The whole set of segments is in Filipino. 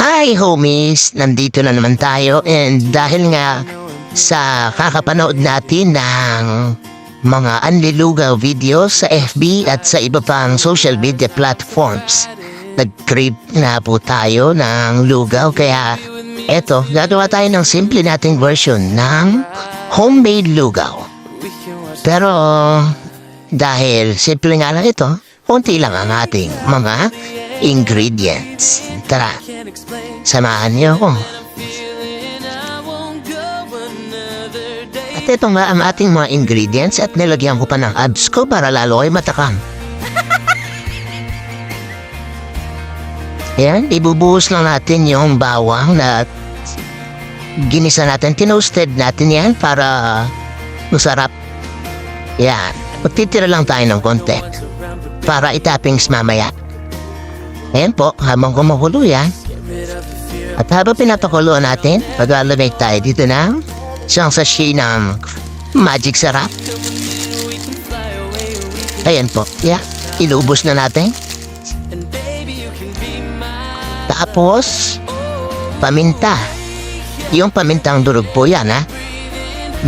Hi homies! Nandito na naman tayo and dahil nga sa kakapanood natin ng mga anlilugaw videos sa FB at sa iba pang social media platforms, nag-crave na po tayo ng lugaw kaya eto, gagawa tayo ng simple nating version ng homemade lugaw. Pero dahil simple nga lang ito, konti lang ang ating mga ingredients. Tara, samahan niyo ako. At ito nga ang ating mga ingredients at nilagyan ko pa ng abs ko para lalo ay matakam. Yan, ibubuhos lang natin yung bawang na ginisa natin, tinoasted natin yan para masarap. Yan, magtitira lang tayo ng konti para itappings mamaya. Ayan po, habang kumukulo yan. At habang pinapakuluan natin, pag-alamig tayo dito ng isang sachet ng magic sarap. Ayan po, yeah, ilubos na natin. Tapos, paminta. Yung pamintang durog po yan, ha?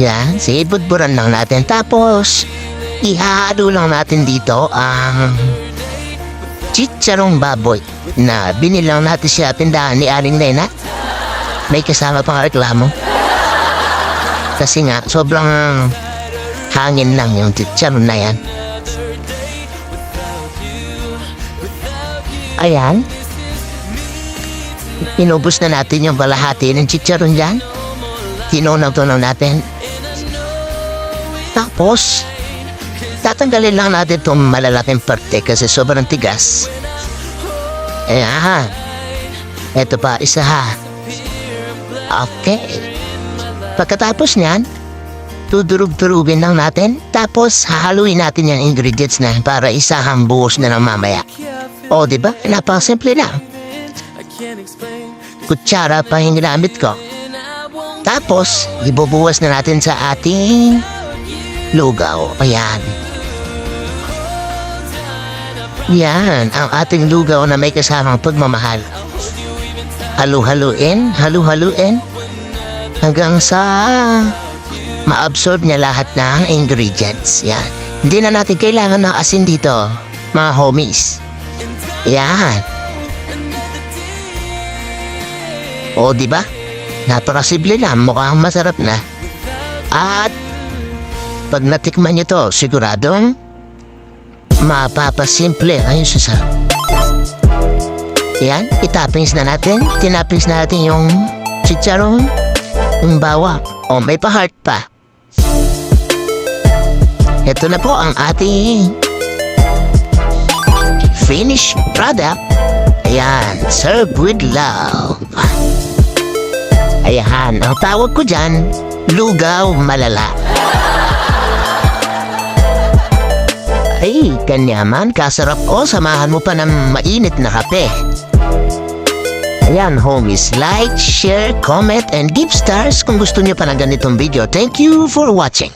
Yan, sige, budburan lang natin. Tapos, ihalo lang natin dito ang chicharong baboy na binilang natin siya tindahan ni Aling Lena. May kasama pang reklamo. Kasi nga, sobrang hangin lang yung chicharon na yan. Ayan. Inubos na natin yung balahati ng chicharon dyan. Tinunaw-tunaw natin. Tapos, tatanggalin lang natin itong malalaking parte kasi sobrang tigas. Ayan. Ito pa, isa ha. Okay. Pagkatapos niyan, tudurug-turugin lang natin. Tapos, hahaluin natin yung ingredients na para isahang buhos na ng mamaya. O, diba? Napakasimple lang. Kutsara pa yung ginamit ko. Tapos, ibubuwas na natin sa ating lugaw. Ayan. Yan, ang ating lugaw na may kasamang pagmamahal. Halu-haluin, halu-haluin, hanggang sa ma-absorb niya lahat ng ingredients. Yan. Hindi na natin kailangan ng asin dito, mga homies. Yan. O, diba? Napakasimple lang, mukhang masarap na. At pag natikman nyo to, siguradong mapapasimple ayun sa sarap. Yan, itappings na natin. Tinappings na natin yung chicharong, yung bawang. O, may pa-heart pa. Ito na po ang ating finished product. Ayan, serve with love. Ayan, ang tawag ko dyan, lugaw malala. Ay, kanyaman, kasarap ko. Samahan mo pa ng mainit na kape. Ayan, homies, like, share, comment, and give stars kung gusto niyo pa ng ganitong video. Thank you for watching.